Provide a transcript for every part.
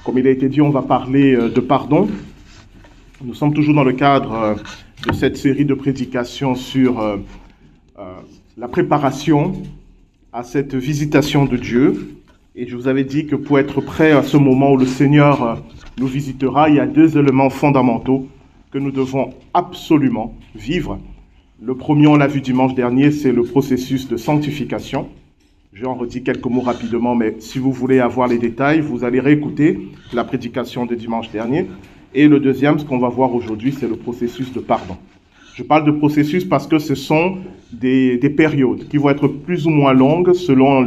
Comme il a été dit, on va parler de pardon. Nous sommes toujours dans le cadre de cette série de prédications sur la préparation à cette visitation de Dieu. Et je vous avais dit que pour être prêt à ce moment où le Seigneur nous visitera, il y a deux éléments fondamentaux que nous devons absolument vivre. Le premier, on l'a vu dimanche dernier, c'est le processus de sanctification. J'en redis quelques mots rapidement, mais si vous voulez avoir les détails, vous allez réécouter la prédication de dimanche dernier. Et le deuxième, ce qu'on va voir aujourd'hui, c'est le processus de pardon. Je parle de processus parce que ce sont des périodes qui vont être plus ou moins longues selon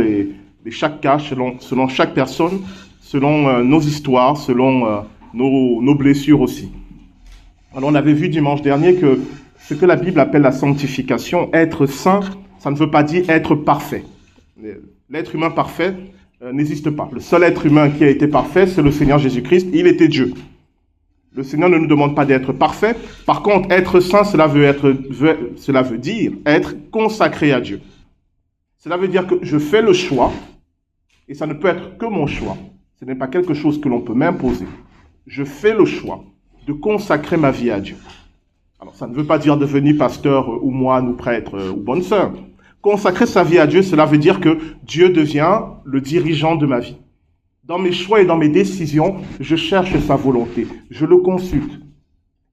chaque cas, selon chaque personne, selon nos histoires, selon nos blessures aussi. Alors on avait vu dimanche dernier que ce que la Bible appelle la sanctification, être saint, ça ne veut pas dire être parfait. L'être humain parfait n'existe pas. Le seul être humain qui a été parfait, c'est le Seigneur Jésus-Christ. Il était Dieu. Le Seigneur ne nous demande pas d'être parfait. Par contre, être saint, cela veut dire être consacré à Dieu. Cela veut dire que je fais le choix, et ça ne peut être que mon choix. Ce n'est pas quelque chose que l'on peut m'imposer. Je fais le choix de consacrer ma vie à Dieu. Alors, ça ne veut pas dire devenir pasteur ou moine ou prêtre ou bonne sœur. Consacrer sa vie à Dieu, cela veut dire que Dieu devient le dirigeant de ma vie. Dans mes choix et dans mes décisions, je cherche sa volonté, je le consulte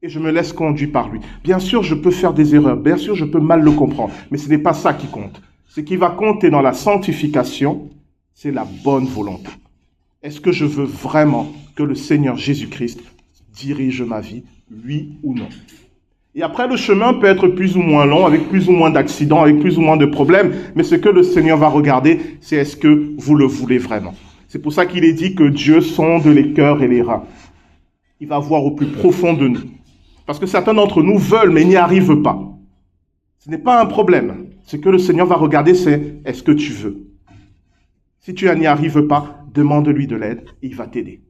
et je me laisse conduire par lui. Bien sûr, je peux faire des erreurs, bien sûr, je peux mal le comprendre, mais ce n'est pas ça qui compte. Ce qui va compter dans la sanctification, c'est la bonne volonté. Est-ce que je veux vraiment que le Seigneur Jésus-Christ dirige ma vie, oui ou non? Et après, le chemin peut être plus ou moins long, avec plus ou moins d'accidents, avec plus ou moins de problèmes, mais ce que le Seigneur va regarder, c'est est-ce que vous le voulez vraiment? C'est pour ça qu'il est dit que Dieu sonde les cœurs et les reins. Il va voir au plus profond de nous. Parce que certains d'entre nous veulent, mais n'y arrivent pas. Ce n'est pas un problème. Ce que le Seigneur va regarder, c'est est-ce que tu veux? Si tu n'y arrives pas, demande-lui de l'aide, et il va t'aider.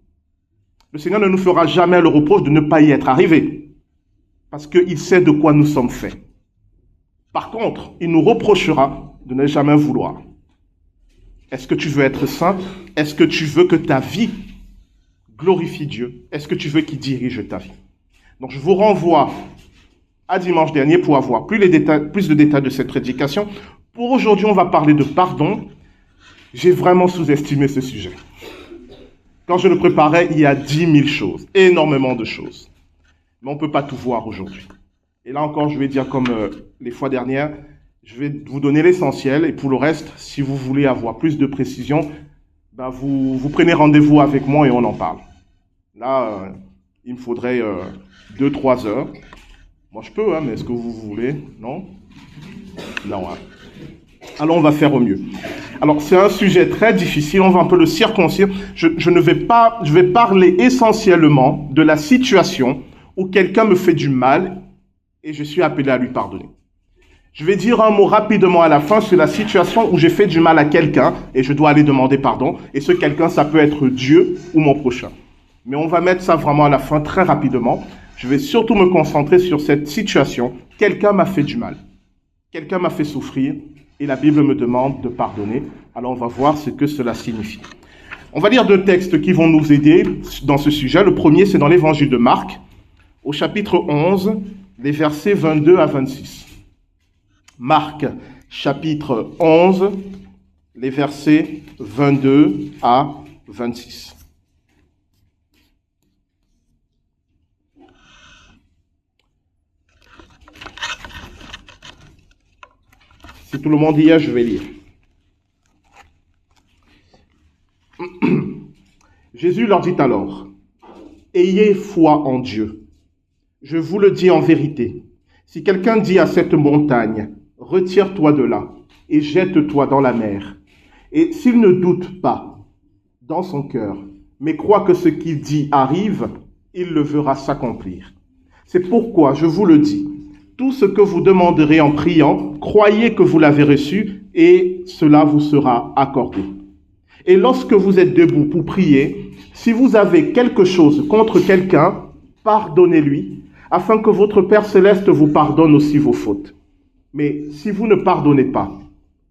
Le Seigneur ne nous fera jamais le reproche de ne pas y être arrivé. Parce qu'il sait de quoi nous sommes faits. Par contre, il nous reprochera de ne jamais vouloir. Est-ce que tu veux être saint? Est-ce que tu veux que ta vie glorifie Dieu? Est-ce que tu veux qu'il dirige ta vie? Donc je vous renvoie à dimanche dernier pour avoir plus de détails de cette prédication. Pour aujourd'hui, on va parler de pardon. J'ai vraiment sous-estimé ce sujet. Quand je le préparais, il y a 10 000 choses, énormément de choses. Mais on ne peut pas tout voir aujourd'hui. Et là encore, je vais dire comme les fois dernières, je vais vous donner l'essentiel. Et pour le reste, si vous voulez avoir plus de précision, vous prenez rendez-vous avec moi et on en parle. Là, il me faudrait 2-3 heures. Moi, je peux, mais est-ce que vous voulez? Non? Non. Alors, on va faire au mieux. Alors, c'est un sujet très difficile. On va un peu le circoncire. Je vais parler essentiellement de la situation où quelqu'un me fait du mal et je suis appelé à lui pardonner. Je vais dire un mot rapidement à la fin sur la situation où j'ai fait du mal à quelqu'un et je dois aller demander pardon. Et ce quelqu'un, ça peut être Dieu ou mon prochain. Mais on va mettre ça vraiment à la fin très rapidement. Je vais surtout me concentrer sur cette situation. Quelqu'un m'a fait du mal. Quelqu'un m'a fait souffrir et la Bible me demande de pardonner. Alors on va voir ce que cela signifie. On va lire deux textes qui vont nous aider dans ce sujet. Le premier, c'est dans l'évangile de Marc, au chapitre 11, les versets 22 à 26. Marc, chapitre 11, les versets 22 à 26. Si tout le monde y est, je vais lire. Jésus leur dit alors, « Ayez foi en Dieu. Je vous le dis en vérité. Si quelqu'un dit à cette montagne, « Retire-toi de là et jette-toi dans la mer. » Et s'il ne doute pas dans son cœur, mais croit que ce qu'il dit arrive, il le verra s'accomplir. C'est pourquoi je vous le dis, tout ce que vous demanderez en priant, croyez que vous l'avez reçu et cela vous sera accordé. Et lorsque vous êtes debout pour prier, si vous avez quelque chose contre quelqu'un, pardonnez-lui, afin que votre Père céleste vous pardonne aussi vos fautes. Mais si vous ne pardonnez pas,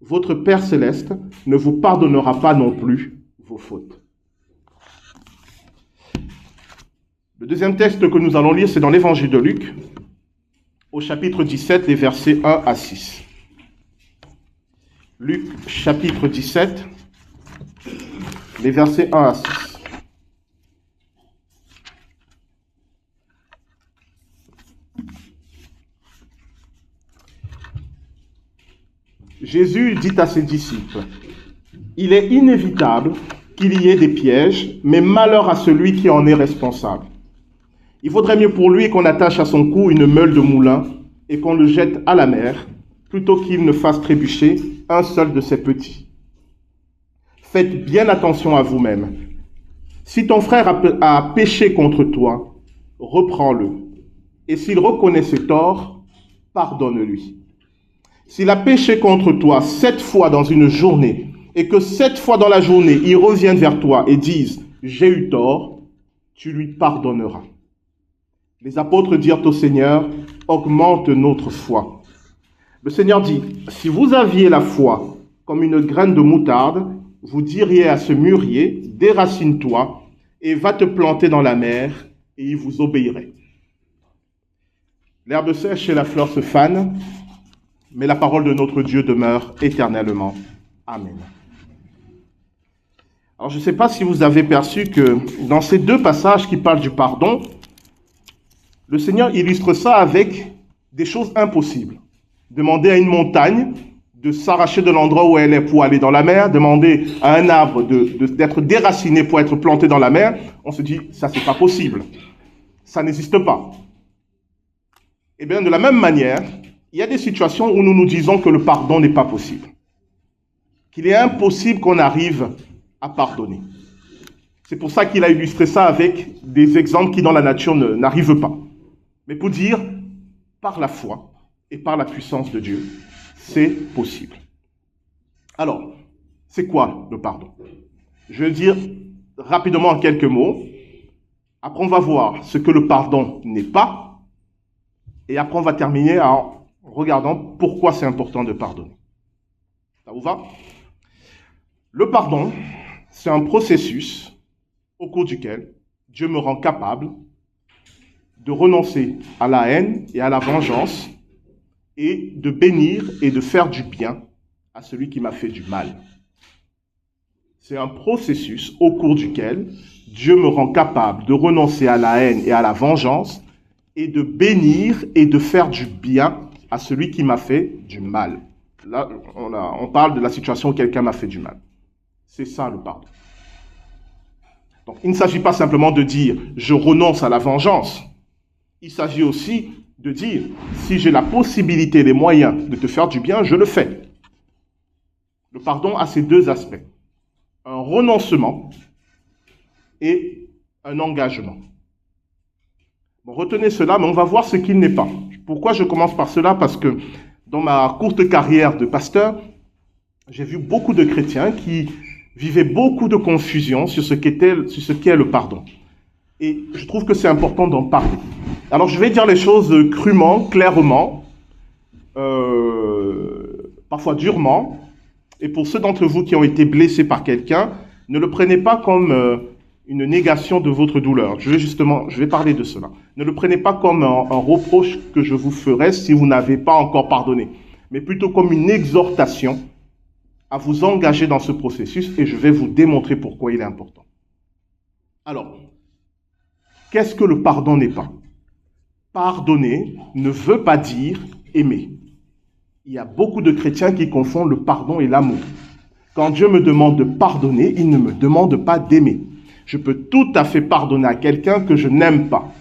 votre Père céleste ne vous pardonnera pas non plus vos fautes. deuxième texte que nous allons lire, c'est dans l'évangile de Luc, au chapitre 17, les versets 1 à 6. Luc, chapitre 17, les versets 1 à 6. Jésus dit à ses disciples, « Il est inévitable qu'il y ait des pièges, mais malheur à celui qui en est responsable. Il vaudrait mieux pour lui qu'on attache à son cou une meule de moulin et qu'on le jette à la mer, plutôt qu'il ne fasse trébucher un seul de ses petits. Faites bien attention à vous-même. Si ton frère a péché contre toi, reprends-le. Et s'il reconnaît ses torts, pardonne-lui. S'il a péché contre toi 7 fois dans une journée, et que 7 fois dans la journée, il revienne vers toi et dise « J'ai eu tort », tu lui pardonneras. Les apôtres dirent au Seigneur « Augmente notre foi ». Le Seigneur dit « Si vous aviez la foi comme une graine de moutarde, vous diriez à ce mûrier « Déracine-toi et va te planter dans la mer, et il vous obéirait. » L'herbe sèche et la fleur se fanent, mais la parole de notre Dieu demeure éternellement. Amen. Alors, je ne sais pas si vous avez perçu que dans ces deux passages qui parlent du pardon, le Seigneur illustre ça avec des choses impossibles. Demander à une montagne de s'arracher de l'endroit où elle est pour aller dans la mer, demander à un arbre d'être déraciné pour être planté dans la mer, on se dit, ça c'est pas possible. Ça n'existe pas. Et bien, de la même manière, il y a des situations où nous nous disons que le pardon n'est pas possible. Qu'il est impossible qu'on arrive à pardonner. C'est pour ça qu'il a illustré ça avec des exemples qui dans la nature n'arrivent pas. Mais pour dire, par la foi et par la puissance de Dieu, c'est possible. Alors, c'est quoi le pardon? Je vais dire rapidement en quelques mots. Après, on va voir ce que le pardon n'est pas. Et après, on va terminer en regardant pourquoi c'est important de pardonner. Ça vous va? Le pardon, c'est un processus au cours duquel Dieu me rend capable de renoncer à la haine et à la vengeance et de bénir et de faire du bien à celui qui m'a fait du mal. C'est un processus au cours duquel Dieu me rend capable de renoncer à la haine et à la vengeance et de bénir et de faire du bien à celui qui m'a fait du mal. Là, on parle de la situation où quelqu'un m'a fait du mal. C'est ça le pardon. Donc, il ne s'agit pas simplement de dire « je renonce à la vengeance ». Il s'agit aussi de dire « si j'ai la possibilité, les moyens de te faire du bien, je le fais ». Le pardon a ces deux aspects. Un renoncement et un engagement. Bon, retenez cela, mais on va voir ce qu'il n'est pas. Pourquoi je commence par cela? Parce que dans ma courte carrière de pasteur, j'ai vu beaucoup de chrétiens qui vivaient beaucoup de confusion sur ce qu'est le pardon. Et je trouve que c'est important d'en parler. Alors je vais dire les choses crûment, clairement, parfois durement. Et pour ceux d'entre vous qui ont été blessés par quelqu'un, ne le prenez pas comme une négation de votre douleur. Je vais parler de cela. Ne le prenez pas comme un reproche que je vous ferai si vous n'avez pas encore pardonné, mais plutôt comme une exhortation à vous engager dans ce processus et je vais vous démontrer pourquoi il est important. Alors, qu'est-ce que le pardon n'est pas? Pardonner ne veut pas dire aimer. Il y a beaucoup de chrétiens qui confondent le pardon et l'amour. Quand Dieu me demande de pardonner, il ne me demande pas d'aimer. Je peux tout à fait pardonner à quelqu'un que je n'aime pas.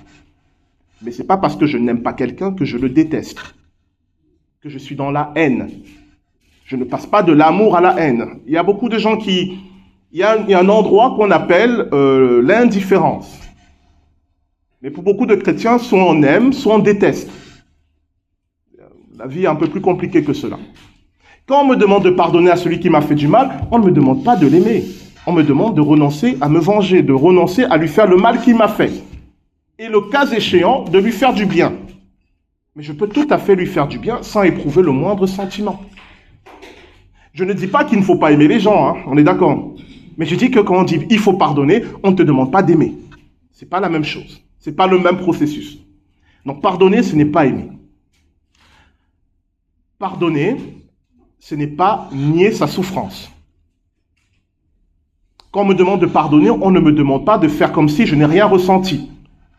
Mais ce n'est pas parce que je n'aime pas quelqu'un que je le déteste, que je suis dans la haine. Je ne passe pas de l'amour à la haine. Il y a beaucoup de gens il y a un endroit qu'on appelle l'indifférence. Mais pour beaucoup de chrétiens, soit on aime, soit on déteste. La vie est un peu plus compliquée que cela. Quand on me demande de pardonner à celui qui m'a fait du mal, on ne me demande pas de l'aimer. On me demande de renoncer à me venger, de renoncer à lui faire le mal qu'il m'a fait. Et le cas échéant, de lui faire du bien. Mais je peux tout à fait lui faire du bien sans éprouver le moindre sentiment. Je ne dis pas qu'il ne faut pas aimer les gens, hein, on est d'accord. Mais je dis que quand on dit « il faut pardonner », on ne te demande pas d'aimer. Ce n'est pas la même chose. Ce n'est pas le même processus. Donc pardonner, ce n'est pas aimer. Pardonner, ce n'est pas nier sa souffrance. Quand on me demande de pardonner, on ne me demande pas de faire comme si je n'ai rien ressenti,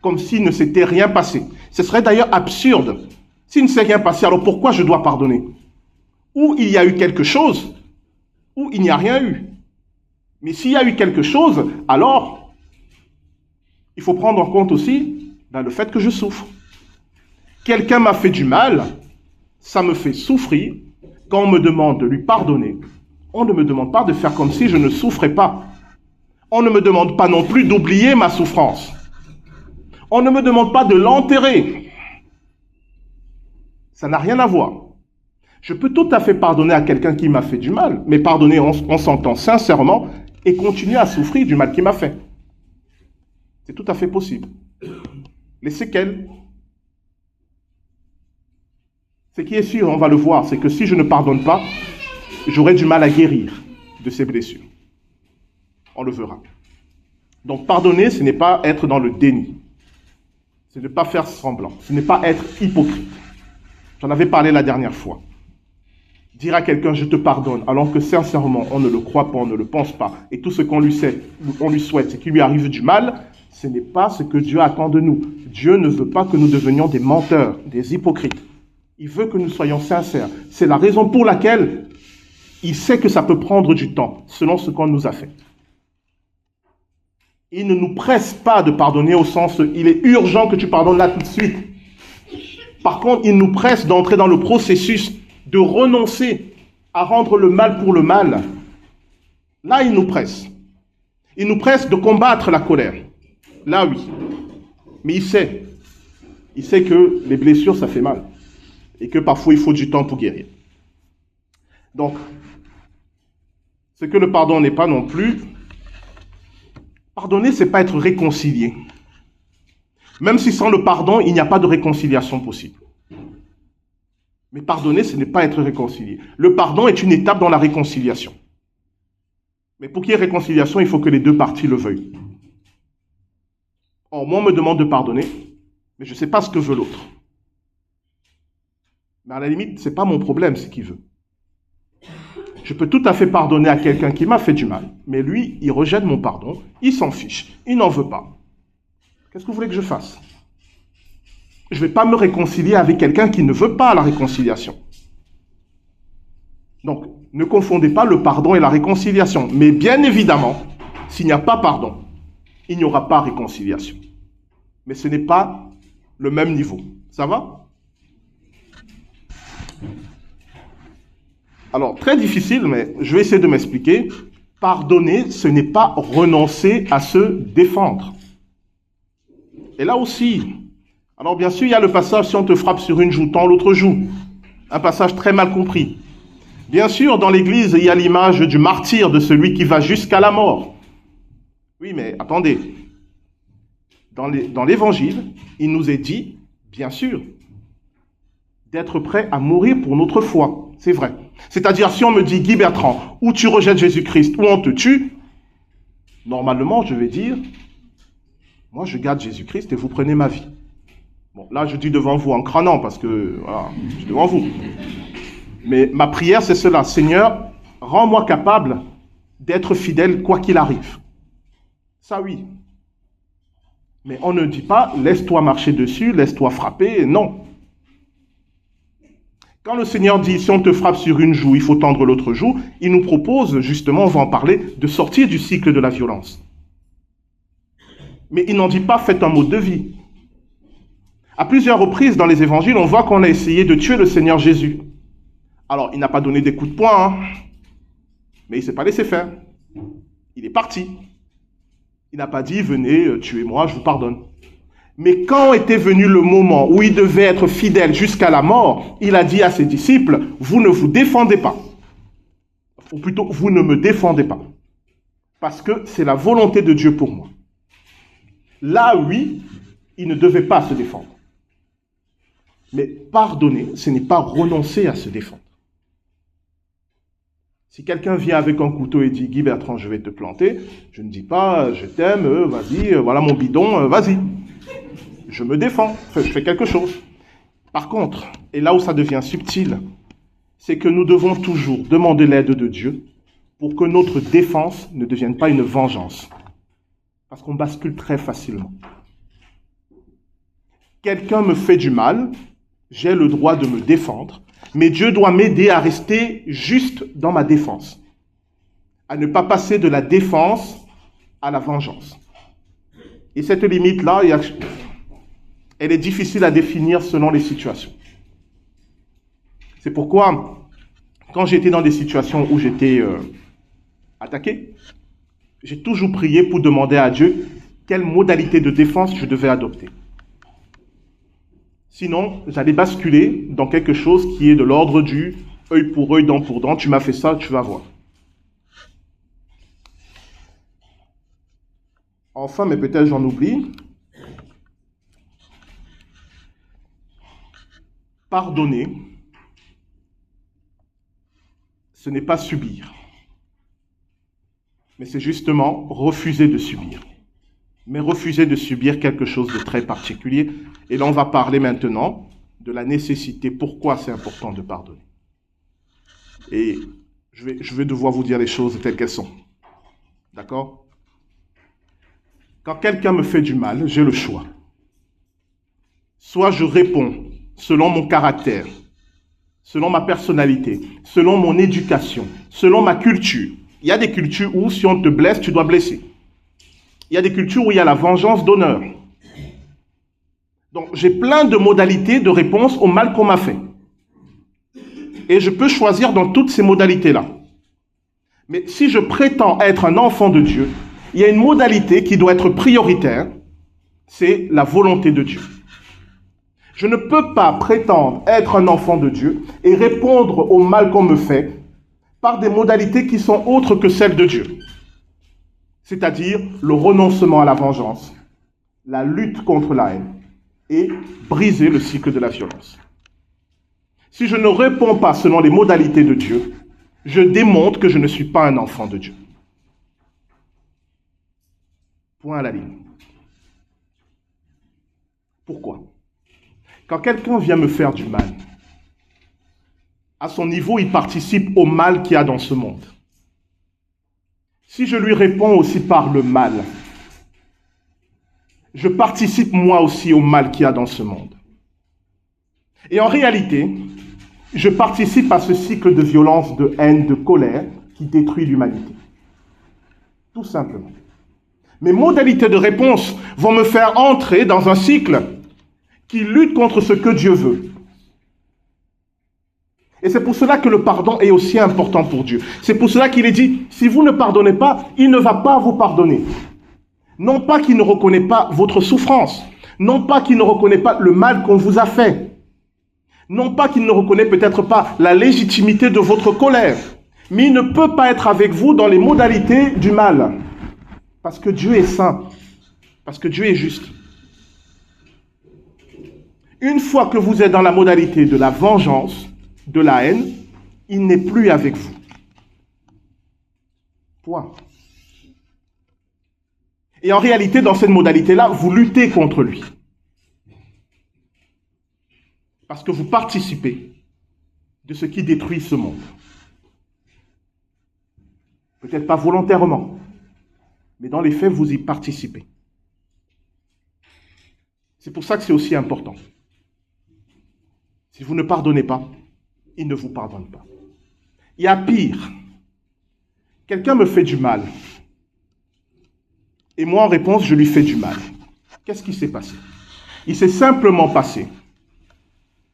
comme s'il ne s'était rien passé. Ce serait d'ailleurs absurde. S'il ne s'est rien passé, alors pourquoi je dois pardonner? Ou il y a eu quelque chose, ou il n'y a rien eu. Mais s'il y a eu quelque chose, alors il faut prendre en compte aussi le fait que je souffre. Quelqu'un m'a fait du mal, ça me fait souffrir. Quand on me demande de lui pardonner, on ne me demande pas de faire comme si je ne souffrais pas. On ne me demande pas non plus d'oublier ma souffrance. On ne me demande pas de l'enterrer. Ça n'a rien à voir. Je peux tout à fait pardonner à quelqu'un qui m'a fait du mal, mais pardonner en s'entend sincèrement et continuer à souffrir du mal qu'il m'a fait. C'est tout à fait possible. Les séquelles. Ce qui est sûr, on va le voir, c'est que si je ne pardonne pas, j'aurai du mal à guérir de ces blessures. On le verra. Donc pardonner, ce n'est pas être dans le déni. Ce n'est pas faire semblant. Ce n'est pas être hypocrite. J'en avais parlé la dernière fois. Dire à quelqu'un « je te pardonne » alors que sincèrement on ne le croit pas, on ne le pense pas, et tout ce qu'on lui souhaite, c'est qu'il lui arrive du mal, ce n'est pas ce que Dieu attend de nous. Dieu ne veut pas que nous devenions des menteurs, des hypocrites. Il veut que nous soyons sincères. C'est la raison pour laquelle il sait que ça peut prendre du temps, selon ce qu'on nous a fait. Il ne nous presse pas de pardonner au sens « il est urgent que tu pardonnes là tout de suite ». Par contre, il nous presse d'entrer dans le processus de renoncer à rendre le mal pour le mal. Là, il nous presse. Il nous presse de combattre la colère. Là, oui. Mais il sait. Il sait que les blessures, ça fait mal. Et que parfois, il faut du temps pour guérir. Donc, ce que le pardon n'est pas non plus, pardonner, c'est pas être réconcilié. Même si sans le pardon, il n'y a pas de réconciliation possible. Mais pardonner, ce n'est pas être réconcilié. Le pardon est une étape dans la réconciliation. Mais pour qu'il y ait réconciliation, il faut que les deux parties le veuillent. Or, moi, on me demande de pardonner, mais je ne sais pas ce que veut l'autre. Mais à la limite, ce n'est pas mon problème ce qu'il veut. Je peux tout à fait pardonner à quelqu'un qui m'a fait du mal, mais lui, il rejette mon pardon, il s'en fiche, il n'en veut pas. Qu'est-ce que vous voulez que je fasse? Je ne vais pas me réconcilier avec quelqu'un qui ne veut pas la réconciliation. Donc, ne confondez pas le pardon et la réconciliation. Mais bien évidemment, s'il n'y a pas pardon, il n'y aura pas réconciliation. Mais ce n'est pas le même niveau. Ça va? Alors, très difficile, mais je vais essayer de m'expliquer. Pardonner, ce n'est pas renoncer à se défendre. Et là aussi, alors bien sûr, il y a le passage « si on te frappe sur une joue, tends l'autre joue ». Un passage très mal compris. Bien sûr, dans l'Église, il y a l'image du martyr, de celui qui va jusqu'à la mort. Oui, mais attendez. Dans l'Évangile, il nous est dit, bien sûr, d'être prêt à mourir pour notre foi. C'est vrai. C'est-à-dire, si on me dit « Guy Bertrand, ou tu rejettes Jésus-Christ, ou on te tue », normalement, je vais dire « moi, je garde Jésus-Christ et vous prenez ma vie ». Bon, là, je dis devant vous en crânant, parce que, voilà, je suis devant vous. Mais ma prière, c'est cela. Seigneur, rends-moi capable d'être fidèle quoi qu'il arrive. Ça, oui. Mais on ne dit pas, laisse-toi marcher dessus, laisse-toi frapper. Non. Quand le Seigneur dit, si on te frappe sur une joue, il faut tendre l'autre joue, il nous propose, justement, on va en parler, de sortir du cycle de la violence. Mais il n'en dit pas, faites un mode de vie. À plusieurs reprises dans les évangiles, on voit qu'on a essayé de tuer le Seigneur Jésus. Alors, il n'a pas donné des coups de poing, mais il ne s'est pas laissé faire. Il est parti. Il n'a pas dit, venez, tuez-moi, je vous pardonne. Mais quand était venu le moment où il devait être fidèle jusqu'à la mort, il a dit à ses disciples, vous ne vous défendez pas. Ou plutôt, vous ne me défendez pas. Parce que c'est la volonté de Dieu pour moi. Là, oui, il ne devait pas se défendre. Mais pardonner, ce n'est pas renoncer à se défendre. Si quelqu'un vient avec un couteau et dit « Guy Bertrand, je vais te planter », je ne dis pas « je t'aime, vas-y, voilà mon bidon, vas-y ». je me défends, je fais quelque chose. Par contre, et là où ça devient subtil, c'est que nous devons toujours demander l'aide de Dieu pour que notre défense ne devienne pas une vengeance. Parce qu'on bascule très facilement. Quelqu'un me fait du mal, j'ai le droit de me défendre, mais Dieu doit m'aider à rester juste dans ma défense, à ne pas passer de la défense à la vengeance. Et cette limite-là, elle est difficile à définir selon les situations. C'est pourquoi, quand j'étais dans des situations où j'étais attaqué, j'ai toujours prié pour demander à Dieu quelle modalité de défense je devais adopter. Sinon, j'allais basculer dans quelque chose qui est de l'ordre du œil pour œil, dent pour dent. Tu m'as fait ça, tu vas voir. Enfin, mais peut-être j'en oublie. Pardonner, ce n'est pas subir. Mais c'est justement refuser de subir. Mais refuser de subir quelque chose de très particulier. Et là, on va parler maintenant de la nécessité, pourquoi c'est important de pardonner. Et je vais devoir vous dire les choses telles qu'elles sont. D'accord? Quand quelqu'un me fait du mal, j'ai le choix. Soit je réponds selon mon caractère, selon ma personnalité, selon mon éducation, selon ma culture. Il y a des cultures où si on te blesse, tu dois blesser. Il y a des cultures où il y a la vengeance d'honneur. Donc, j'ai plein de modalités de réponse au mal qu'on m'a fait. Et je peux choisir dans toutes ces modalités-là. Mais si je prétends être un enfant de Dieu, il y a une modalité qui doit être prioritaire, c'est la volonté de Dieu. Je ne peux pas prétendre être un enfant de Dieu et répondre au mal qu'on me fait par des modalités qui sont autres que celles de Dieu. C'est-à-dire le renoncement à la vengeance, la lutte contre la haine et briser le cycle de la violence. Si je ne réponds pas selon les modalités de Dieu, je démontre que je ne suis pas un enfant de Dieu. Point à la ligne. Pourquoi? Quand quelqu'un vient me faire du mal, à son niveau, il participe au mal qu'il y a dans ce monde. Si je lui réponds aussi par le mal, je participe moi aussi au mal qu'il y a dans ce monde. Et en réalité, je participe à ce cycle de violence, de haine, de colère qui détruit l'humanité. Tout simplement. Mes modalités de réponse vont me faire entrer dans un cycle qui lutte contre ce que Dieu veut. Et c'est pour cela que le pardon est aussi important pour Dieu. C'est pour cela qu'il est dit, si vous ne pardonnez pas, il ne va pas vous pardonner. Non pas qu'il ne reconnaît pas votre souffrance, non pas qu'il ne reconnaît pas le mal qu'on vous a fait, non pas qu'il ne reconnaît peut-être pas la légitimité de votre colère, mais il ne peut pas être avec vous dans les modalités du mal. Parce que Dieu est saint, parce que Dieu est juste. Une fois que vous êtes dans la modalité de la vengeance, de la haine, il n'est plus avec vous. Point. Et en réalité, dans cette modalité-là, vous luttez contre lui. Parce que vous participez de ce qui détruit ce monde. Peut-être pas volontairement, mais dans les faits, vous y participez. C'est pour ça que c'est aussi important. Si vous ne pardonnez pas, il ne vous pardonne pas. Il y a pire. Quelqu'un me fait du mal. Et moi, en réponse, je lui fais du mal. Qu'est-ce qui s'est passé? Il s'est simplement passé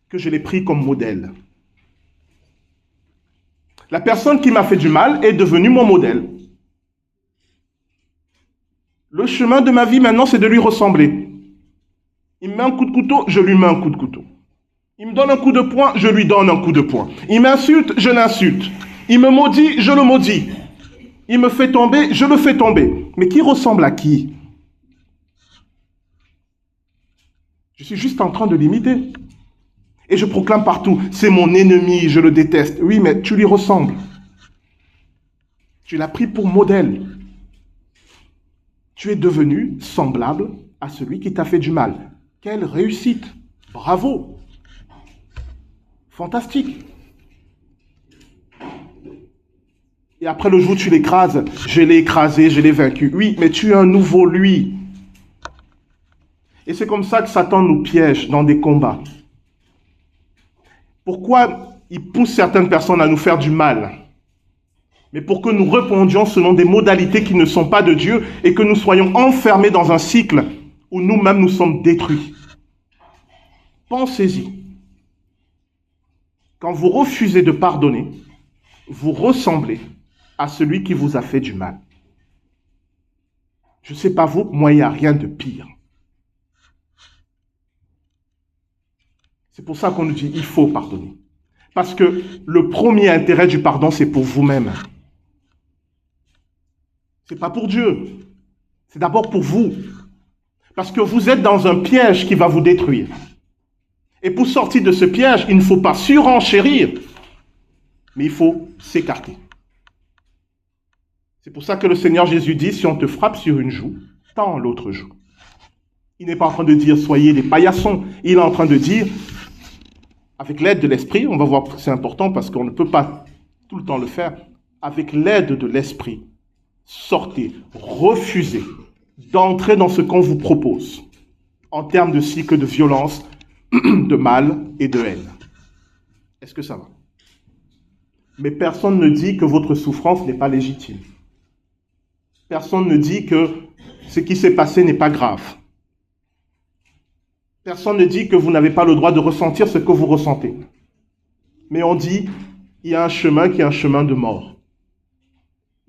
que je l'ai pris comme modèle. La personne qui m'a fait du mal est devenue mon modèle. Le chemin de ma vie maintenant, c'est de lui ressembler. Il me met un coup de couteau, je lui mets un coup de couteau. Il me donne un coup de poing, je lui donne un coup de poing. Il m'insulte, je l'insulte. Il me maudit, je le maudis. Il me fait tomber, je le fais tomber. Mais qui ressemble à qui? Je suis juste en train de l'imiter. Et je proclame partout, c'est mon ennemi, je le déteste. Oui, mais tu lui ressembles. Tu l'as pris pour modèle. Tu es devenu semblable à celui qui t'a fait du mal. Quelle réussite! Bravo! Fantastique! Et après le jour où tu l'écrases, je l'ai écrasé, je l'ai vaincu. Oui, mais tu es un nouveau lui. Et c'est comme ça que Satan nous piège dans des combats. Pourquoi il pousse certaines personnes à nous faire du mal? Mais pour que nous répondions selon des modalités qui ne sont pas de Dieu et que nous soyons enfermés dans un cycle où nous-mêmes nous sommes détruits. Pensez-y. Quand vous refusez de pardonner, vous ressemblez à celui qui vous a fait du mal. Je ne sais pas vous, moi, il n'y a rien de pire. C'est pour ça qu'on nous dit, il faut pardonner. Parce que le premier intérêt du pardon, c'est pour vous-même. Ce n'est pas pour Dieu. C'est d'abord pour vous. Parce que vous êtes dans un piège qui va vous détruire. Et pour sortir de ce piège, il ne faut pas surenchérir, mais il faut s'écarter. C'est pour ça que le Seigneur Jésus dit, si on te frappe sur une joue, tends l'autre joue. Il n'est pas en train de dire, soyez des paillassons. Il est en train de dire, avec l'aide de l'Esprit, on va voir que c'est important parce qu'on ne peut pas tout le temps le faire, avec l'aide de l'Esprit, sortez, refusez d'entrer dans ce qu'on vous propose en termes de cycle de violence, de mal et de haine. Est-ce que ça va? Mais personne ne dit que votre souffrance n'est pas légitime. Personne ne dit que ce qui s'est passé n'est pas grave. Personne ne dit que vous n'avez pas le droit de ressentir ce que vous ressentez. Mais on dit, il y a un chemin qui est un chemin de mort.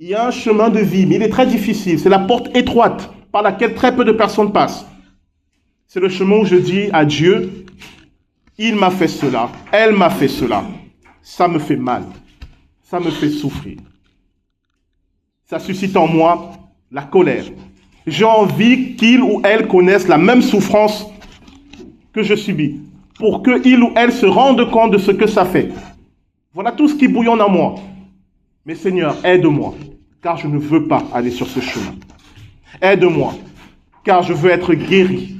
Il y a un chemin de vie, mais il est très difficile. C'est la porte étroite par laquelle très peu de personnes passent. C'est le chemin où je dis à Dieu, il m'a fait cela, elle m'a fait cela. Ça me fait mal, ça me fait souffrir. Ça suscite en moi la colère. J'ai envie qu'il ou elle connaisse la même souffrance que je subis, pour qu'il ou elle se rende compte de ce que ça fait. Voilà tout ce qui bouillonne en moi. Mais Seigneur, aide-moi, car je ne veux pas aller sur ce chemin. Aide-moi, car je veux être guéri.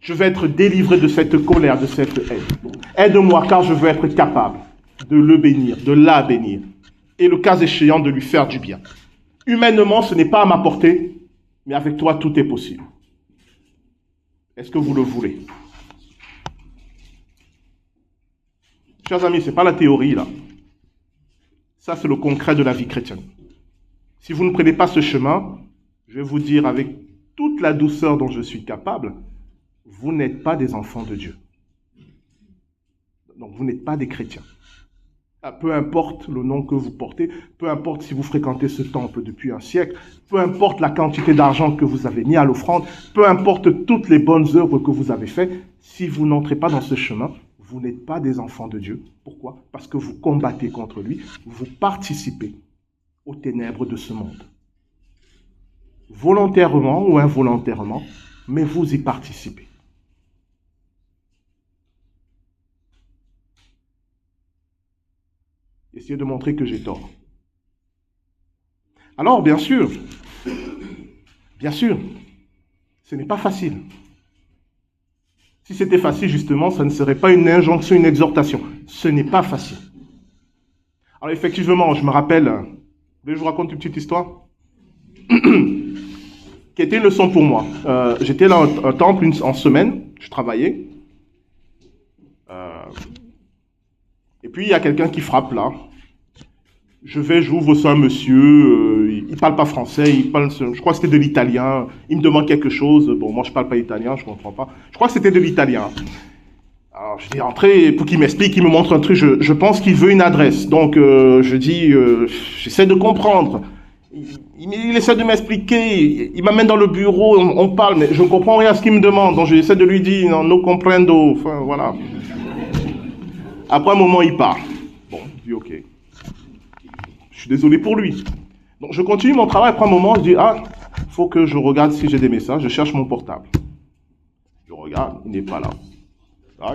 Je veux être délivré de cette colère, de cette haine. Aide-moi, car je veux être capable de le bénir, de la bénir. Et le cas échéant, de lui faire du bien. Humainement, ce n'est pas à ma portée, mais avec toi, tout est possible. Est-ce que vous le voulez? Chers amis, ce n'est pas la théorie, là. Ça, c'est le concret de la vie chrétienne. Si vous ne prenez pas ce chemin, je vais vous dire avec toute la douceur dont je suis capable, vous n'êtes pas des enfants de Dieu. Donc, vous n'êtes pas des chrétiens. Peu importe le nom que vous portez, peu importe si vous fréquentez ce temple depuis un siècle, peu importe la quantité d'argent que vous avez mis à l'offrande, peu importe toutes les bonnes œuvres que vous avez faites, si vous n'entrez pas dans ce chemin, vous n'êtes pas des enfants de Dieu. Pourquoi? Parce que vous combattez contre lui, vous participez aux ténèbres de ce monde. Volontairement ou involontairement, mais vous y participez. Essayez de montrer que j'ai tort. Alors, bien sûr, ce n'est pas facile. Si c'était facile, justement, ça ne serait pas une injonction, une exhortation. Ce n'est pas facile. Alors, effectivement, je me rappelle, je vous raconte une petite histoire qui était une leçon pour moi. J'étais dans un temple en semaine, je travaillais. Et puis, il y a quelqu'un qui frappe là. J'ouvre ça, un monsieur, il parle pas français, je crois que c'était de l'italien. Il me demande quelque chose. Bon, moi, je parle pas italien, je comprends pas. Je crois que c'était de l'italien. Alors, je dis, entrez pour qu'il m'explique, il me montre un truc. Je pense qu'il veut une adresse. Donc, je dis, j'essaie de comprendre. Il essaie de m'expliquer. Il m'amène dans le bureau, on parle, mais je ne comprends rien à ce qu'il me demande. Donc, j'essaie de lui dire, non, no comprendo. Enfin, voilà. Après un moment, il part. Bon, je dis, ok. Je suis désolé pour lui. Donc, je continue mon travail. Après un moment, je dis, il faut que je regarde si j'ai des messages. Je cherche mon portable. Je regarde, il n'est pas là.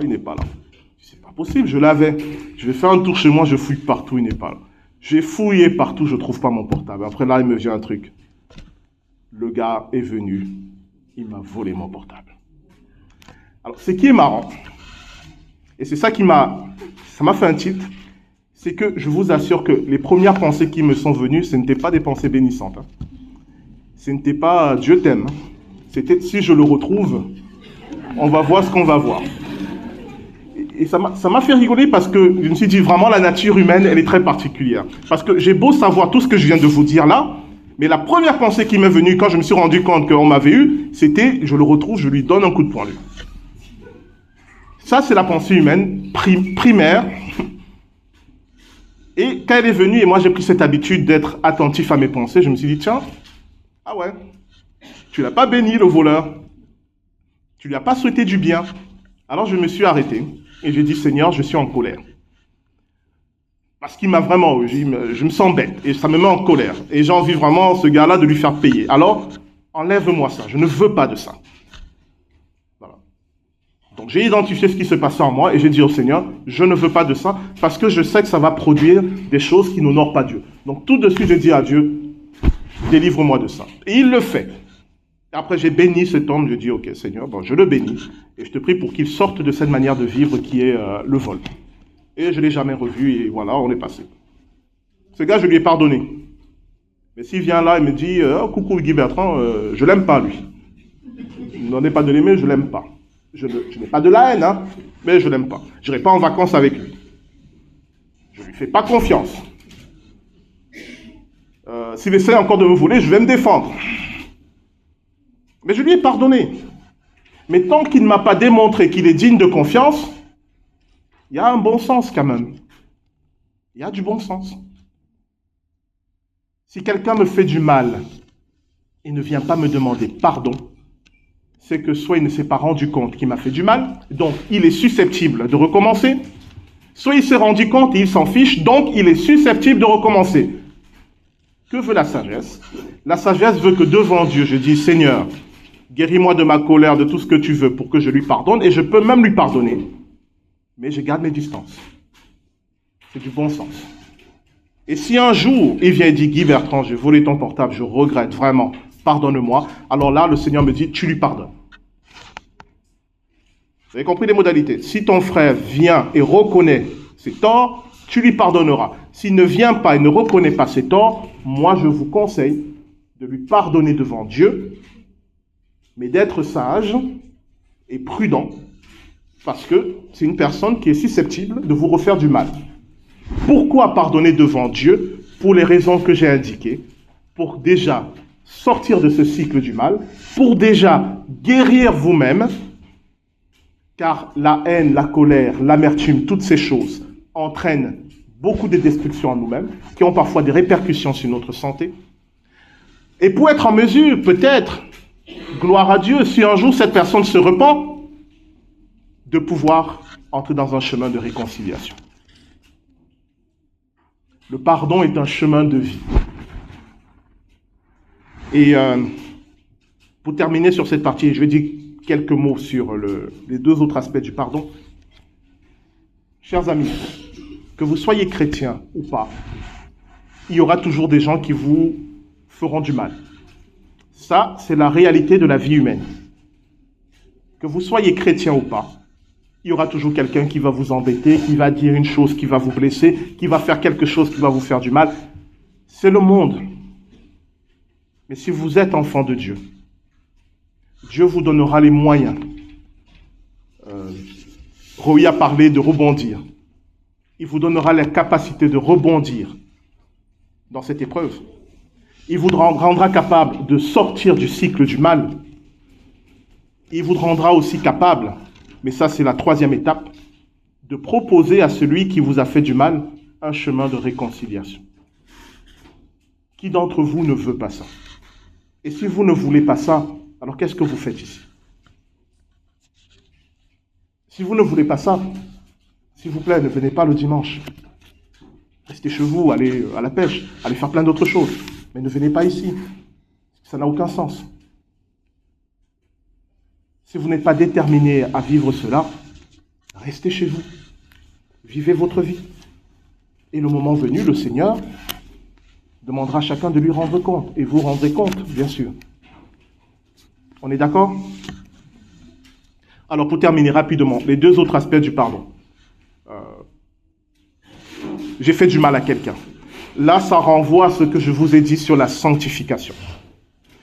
Il n'est pas là. C'est pas possible, je l'avais. Je vais faire un tour chez moi, je fouille partout, il n'est pas là. J'ai fouillé partout, je ne trouve pas mon portable. Après là, il me vient un truc. Le gars est venu, il m'a volé mon portable. Alors, ce qui est marrant, et c'est ça ça m'a fait un tilt, c'est que je vous assure que les premières pensées qui me sont venues, ce n'étaient pas des pensées bénissantes. Hein. Ce n'était pas Dieu t'aime. C'était si je le retrouve, on va voir ce qu'on va voir. Et ça m'a fait rigoler parce que je me suis dit vraiment la nature humaine, elle est très particulière. Parce que j'ai beau savoir tout ce que je viens de vous dire là, mais la première pensée qui m'est venue quand je me suis rendu compte qu'on m'avait eu, c'était je le retrouve, je lui donne un coup de poing lui. Ça, c'est la pensée humaine primaire. Et quand elle est venue, et moi j'ai pris cette habitude d'être attentif à mes pensées, je me suis dit, tiens, ah ouais, tu l'as pas béni le voleur, tu lui as pas souhaité du bien. Alors je me suis arrêté et j'ai dit, Seigneur, je suis en colère. Parce qu'il m'a vraiment, je me sens bête et ça me met en colère. Et j'ai envie vraiment, ce gars-là, de lui faire payer. Alors, enlève-moi ça, je ne veux pas de ça. Donc j'ai identifié ce qui se passait en moi et j'ai dit au Seigneur, je ne veux pas de ça parce que je sais que ça va produire des choses qui n'honorent pas Dieu. Donc tout de suite, je dis à Dieu, délivre-moi de ça. Et il le fait. Et après, j'ai béni cet homme, je dis, ok Seigneur, bon, je le bénis et je te prie pour qu'il sorte de cette manière de vivre qui est le vol. Et je ne l'ai jamais revu et voilà, on est passé. Ce gars, je lui ai pardonné. Mais s'il vient là et me dit, oh, coucou Guy Bertrand, je l'aime pas lui. N'en ai pas de l'aimer, je l'aime pas. Je n'ai pas de la haine, hein, mais je ne l'aime pas. Je n'irai pas en vacances avec lui. Je ne lui fais pas confiance. S'il essaie encore de me voler, je vais me défendre. Mais je lui ai pardonné. Mais tant qu'il ne m'a pas démontré qu'il est digne de confiance, il y a un bon sens quand même. Il y a du bon sens. Si quelqu'un me fait du mal et ne vient pas me demander pardon, c'est que soit il ne s'est pas rendu compte qu'il m'a fait du mal, donc il est susceptible de recommencer, soit il s'est rendu compte et il s'en fiche, donc il est susceptible de recommencer. Que veut la sagesse? La sagesse veut que devant Dieu, je dis, Seigneur, guéris-moi de ma colère, de tout ce que tu veux pour que je lui pardonne, et je peux même lui pardonner, mais je garde mes distances. C'est du bon sens. Et si un jour, il vient et dit, Guy Bertrand, j'ai volé ton portable, je regrette vraiment, pardonne-moi. Alors là, le Seigneur me dit, tu lui pardonnes. Vous avez compris les modalités? Si ton frère vient et reconnaît ses torts, tu lui pardonneras. S'il ne vient pas et ne reconnaît pas ses torts, moi je vous conseille de lui pardonner devant Dieu, mais d'être sage et prudent, parce que c'est une personne qui est susceptible de vous refaire du mal. Pourquoi pardonner devant Dieu? Pour les raisons que j'ai indiquées, pour déjà sortir de ce cycle du mal, pour déjà guérir vous-même, car la haine, la colère, l'amertume, toutes ces choses entraînent beaucoup de destructions en nous-mêmes, qui ont parfois des répercussions sur notre santé. Et pour être en mesure, peut-être, gloire à Dieu, si un jour cette personne se repent, de pouvoir entrer dans un chemin de réconciliation. Le pardon est un chemin de vie. Et pour terminer sur cette partie, je vais dire quelques mots sur les deux autres aspects du pardon. Chers amis, que vous soyez chrétien ou pas, il y aura toujours des gens qui vous feront du mal. Ça, c'est la réalité de la vie humaine. Que vous soyez chrétien ou pas, il y aura toujours quelqu'un qui va vous embêter, qui va dire une chose qui va vous blesser, qui va faire quelque chose qui va vous faire du mal. C'est le monde. Mais si vous êtes enfant de Dieu, Dieu vous donnera les moyens. Roy a parlé de rebondir. Il vous donnera la capacité de rebondir dans cette épreuve. Il vous rendra capable de sortir du cycle du mal. Il vous rendra aussi capable, mais ça c'est la troisième étape, de proposer à celui qui vous a fait du mal un chemin de réconciliation. Qui d'entre vous ne veut pas ça? Et si vous ne voulez pas ça, alors qu'est-ce que vous faites ici? Si vous ne voulez pas ça, s'il vous plaît, ne venez pas le dimanche. Restez chez vous, allez à la pêche, allez faire plein d'autres choses. Mais ne venez pas ici. Ça n'a aucun sens. Si vous n'êtes pas déterminé à vivre cela, restez chez vous. Vivez votre vie. Et le moment venu, le Seigneur demandera à chacun de lui rendre compte. Et vous rendrez compte, bien sûr. On est d'accord? Alors, pour terminer rapidement, les deux autres aspects du pardon. J'ai fait du mal à quelqu'un. Là, ça renvoie à ce que je vous ai dit sur la sanctification.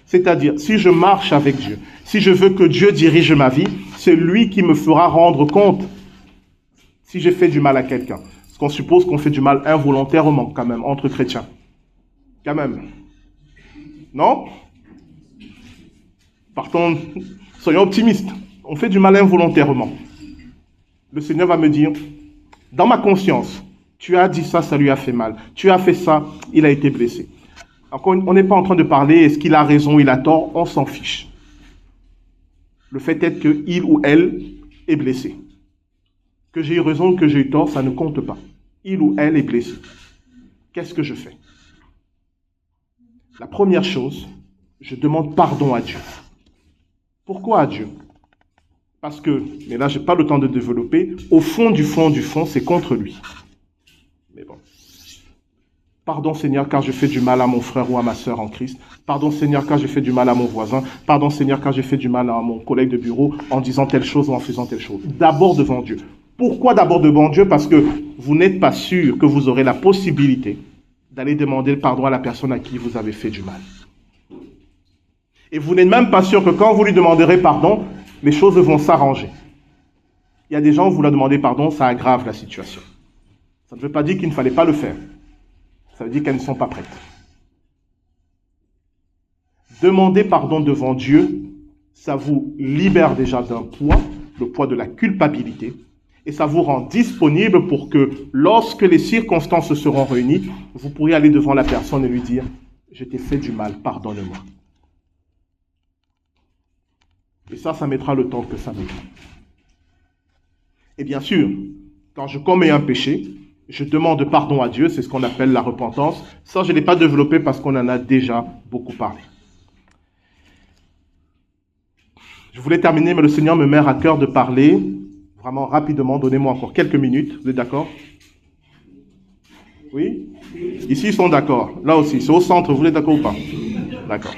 C'est-à-dire, si je marche avec Dieu, si je veux que Dieu dirige ma vie, c'est lui qui me fera rendre compte si j'ai fait du mal à quelqu'un. Parce qu'on suppose qu'on fait du mal involontairement, quand même, entre chrétiens. Quand même. Non? Partons, soyons optimistes. On fait du mal involontairement. Le Seigneur va me dire, dans ma conscience, tu as dit ça, ça lui a fait mal. Tu as fait ça, il a été blessé. Encore, on n'est pas en train de parler, est-ce qu'il a raison, il a tort, on s'en fiche. Le fait est qu'il ou elle est blessé. Que j'ai eu raison ou que j'ai eu tort, ça ne compte pas. Il ou elle est blessé. Qu'est-ce que je fais? La première chose, je demande pardon à Dieu. Pourquoi à Dieu? Parce que, mais là, je n'ai pas le temps de développer, au fond du fond, c'est contre lui. Mais bon. Pardon Seigneur, car je fais du mal à mon frère ou à ma sœur en Christ. Pardon Seigneur, car je fais du mal à mon voisin. Pardon Seigneur, car je fais du mal à mon collègue de bureau en disant telle chose ou en faisant telle chose. D'abord devant Dieu. Pourquoi d'abord devant Dieu? Parce que vous n'êtes pas sûr que vous aurez la possibilité d'aller demander le pardon à la personne à qui vous avez fait du mal. Et vous n'êtes même pas sûr que quand vous lui demanderez pardon, les choses vont s'arranger. Il y a des gens où vous leur demandez pardon, ça aggrave la situation. Ça ne veut pas dire qu'il ne fallait pas le faire. Ça veut dire qu'elles ne sont pas prêtes. Demander pardon devant Dieu, ça vous libère déjà d'un poids, le poids de la culpabilité, et ça vous rend disponible pour que lorsque les circonstances seront réunies, vous pourriez aller devant la personne et lui dire « Je t'ai fait du mal, pardonne-moi ». Et ça mettra le temps que ça mettra. Et bien sûr, quand je commets un péché, je demande pardon à Dieu, c'est ce qu'on appelle la repentance. Ça, je ne l'ai pas développé parce qu'on en a déjà beaucoup parlé. Je voulais terminer, mais le Seigneur me met à cœur de parler vraiment rapidement. Donnez-moi encore quelques minutes. Vous êtes d'accord? Oui? Ici, ils sont d'accord. Là aussi, c'est au centre. Vous êtes d'accord ou pas? D'accord.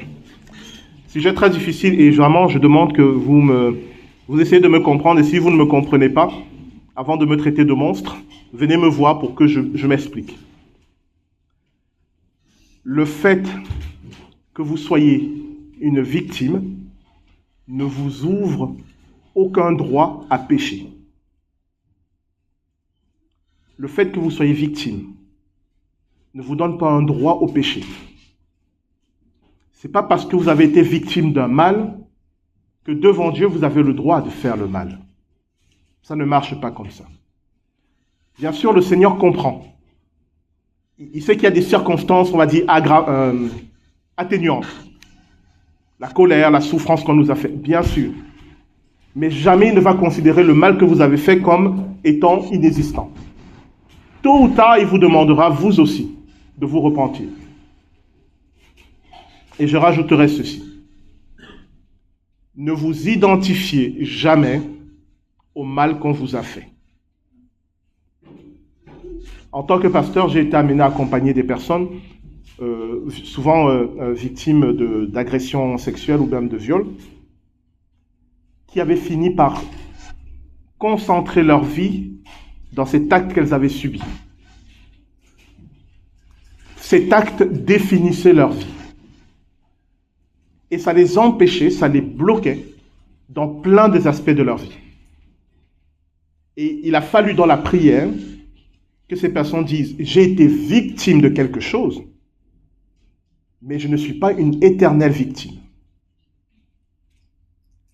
Sujet très difficile et vraiment, je demande que vous essayez de me comprendre. Et si vous ne me comprenez pas, avant de me traiter de monstre, venez me voir pour que je m'explique. Le fait que vous soyez une victime ne vous ouvre aucun droit à pécher. Le fait que vous soyez victime ne vous donne pas un droit au péché. Ce n'est pas parce que vous avez été victime d'un mal que devant Dieu, vous avez le droit de faire le mal. Ça ne marche pas comme ça. Bien sûr, le Seigneur comprend. Il sait qu'il y a des circonstances, on va dire, atténuantes. La colère, la souffrance qu'on nous a fait, bien sûr. Mais jamais il ne va considérer le mal que vous avez fait comme étant inexistant. Tôt ou tard, il vous demandera, vous aussi, de vous repentir. Et je rajouterai ceci. Ne vous identifiez jamais au mal qu'on vous a fait. En tant que pasteur, j'ai été amené à accompagner des personnes, souvent victimes d'agressions sexuelles ou même de viol, qui avaient fini par concentrer leur vie dans cet acte qu'elles avaient subi. Cet acte définissait leur vie. Et ça les empêchait, ça les bloquait dans plein des aspects de leur vie. Et il a fallu dans la prière que ces personnes disent « J'ai été victime de quelque chose, mais je ne suis pas une éternelle victime. »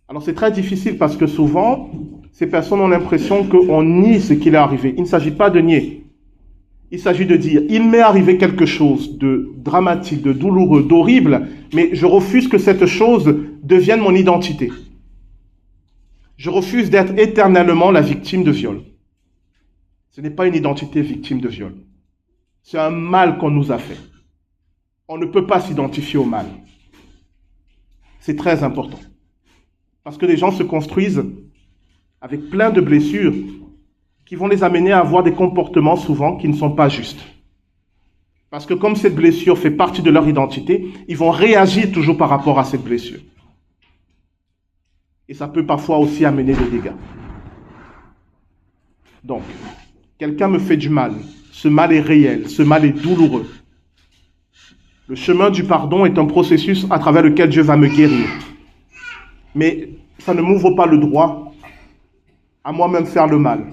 Alors c'est très difficile parce que souvent, ces personnes ont l'impression qu'on nie ce qui leur est arrivé. Il ne s'agit pas de nier. Il s'agit de dire, il m'est arrivé quelque chose de dramatique, de douloureux, d'horrible, mais je refuse que cette chose devienne mon identité. Je refuse d'être éternellement la victime de viol. Ce n'est pas une identité victime de viol. C'est un mal qu'on nous a fait. On ne peut pas s'identifier au mal. C'est très important. Parce que les gens se construisent avec plein de blessures qui vont les amener à avoir des comportements souvent qui ne sont pas justes. Parce que comme cette blessure fait partie de leur identité, ils vont réagir toujours par rapport à cette blessure. Et ça peut parfois aussi amener des dégâts. Donc, quelqu'un me fait du mal. Ce mal est réel, ce mal est douloureux. Le chemin du pardon est un processus à travers lequel Dieu va me guérir. Mais ça ne m'ouvre pas le droit à moi-même faire le mal.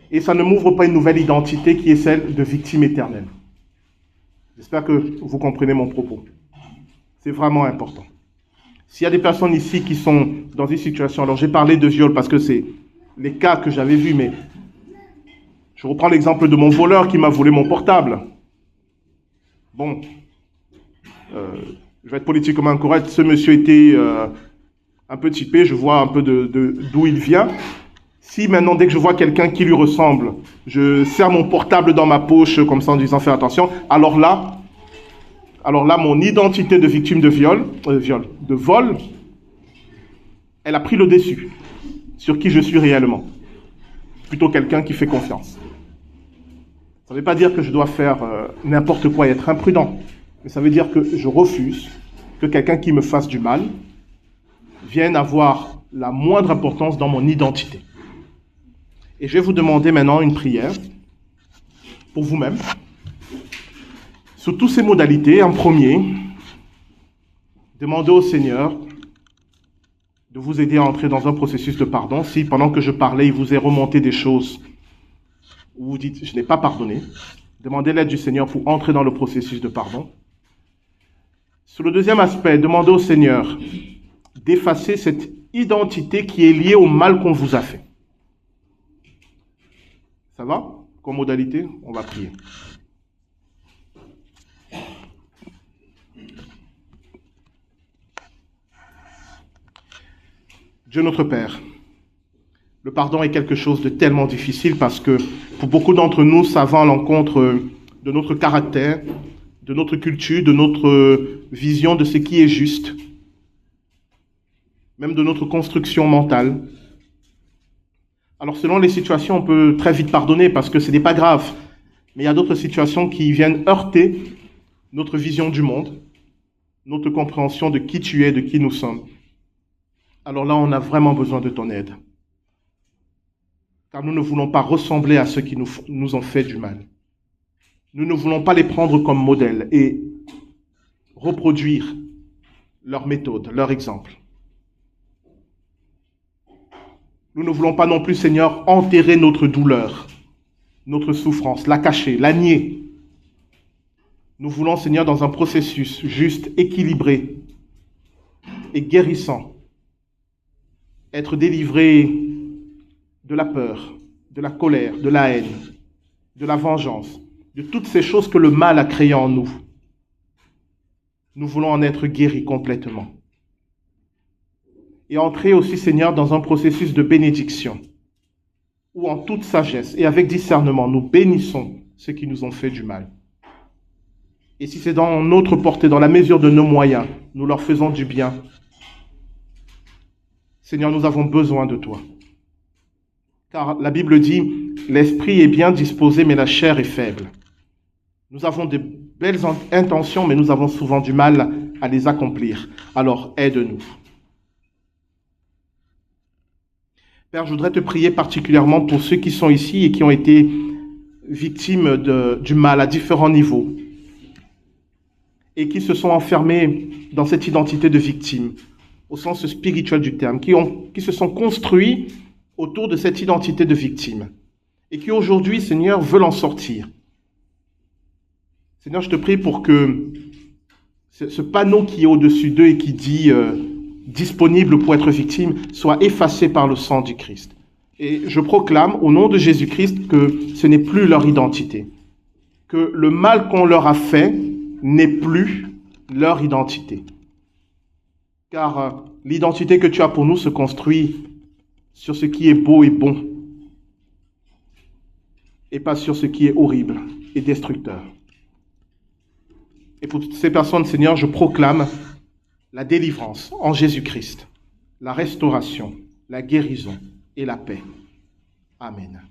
Et ça ne m'ouvre pas une nouvelle identité qui est celle de victime éternelle. J'espère que vous comprenez mon propos. C'est vraiment important. S'il y a des personnes ici qui sont dans une situation, alors j'ai parlé de viol parce que c'est les cas que j'avais vus, mais je reprends l'exemple de mon voleur qui m'a volé mon portable. Bon, je vais être politiquement incorrect, ce monsieur était un peu typé, je vois un peu d'où il vient. Si maintenant, dès que je vois quelqu'un qui lui ressemble, je serre mon portable dans ma poche comme ça en disant fais attention, alors là, mon identité de victime de de vol, elle a pris le dessus sur qui je suis réellement. Plutôt quelqu'un qui fait confiance. Ça ne veut pas dire que je dois faire n'importe quoi et être imprudent, mais ça veut dire que je refuse que quelqu'un qui me fasse du mal vienne avoir la moindre importance dans mon identité. Et je vais vous demander maintenant une prière pour vous-même. Sous toutes ces modalités, en premier, demandez au Seigneur de vous aider à entrer dans un processus de pardon. Si pendant que je parlais, il vous est remonté des choses où vous dites « je n'ai pas pardonné », demandez l'aide du Seigneur pour entrer dans le processus de pardon. Sur le deuxième aspect, demandez au Seigneur d'effacer cette identité qui est liée au mal qu'on vous a fait. Ça va? Comme modalité, on va prier. Dieu notre Père, le pardon est quelque chose de tellement difficile parce que pour beaucoup d'entre nous, ça va à l'encontre de notre caractère, de notre culture, de notre vision de ce qui est juste, même de notre construction mentale. Alors selon les situations, on peut très vite pardonner parce que ce n'est pas grave. Mais il y a d'autres situations qui viennent heurter notre vision du monde, notre compréhension de qui tu es, de qui nous sommes. Alors là, on a vraiment besoin de ton aide. Car nous ne voulons pas ressembler à ceux qui nous ont fait du mal. Nous ne voulons pas les prendre comme modèle et reproduire leurs méthodes, leurs exemples. Nous ne voulons pas non plus, Seigneur, enterrer notre douleur, notre souffrance, la cacher, la nier. Nous voulons, Seigneur, dans un processus juste, équilibré et guérissant, être délivrés de la peur, de la colère, de la haine, de la vengeance, de toutes ces choses que le mal a créées en nous. Nous voulons en être guéris complètement. Et entrer aussi, Seigneur, dans un processus de bénédiction, où en toute sagesse et avec discernement, nous bénissons ceux qui nous ont fait du mal. Et si c'est dans notre portée, dans la mesure de nos moyens, nous leur faisons du bien. Seigneur, nous avons besoin de toi. Car la Bible dit, l'esprit est bien disposé, mais la chair est faible. Nous avons de belles intentions, mais nous avons souvent du mal à les accomplir. Alors, aide-nous. Père, je voudrais te prier particulièrement pour ceux qui sont ici et qui ont été victimes du mal à différents niveaux et qui se sont enfermés dans cette identité de victime, au sens spirituel du terme, qui se sont construits autour de cette identité de victime et qui aujourd'hui, Seigneur, veulent en sortir. Seigneur, je te prie pour que ce panneau qui est au-dessus d'eux et qui dit disponible pour être victime soit effacé par le sang du Christ. Et je proclame au nom de Jésus-Christ que ce n'est plus leur identité, que le mal qu'on leur a fait n'est plus leur identité. Car l'identité que tu as pour nous se construit sur ce qui est beau et bon, et pas sur ce qui est horrible et destructeur. Et pour ces personnes, Seigneur, je proclame la délivrance en Jésus-Christ, la restauration, la guérison et la paix. Amen.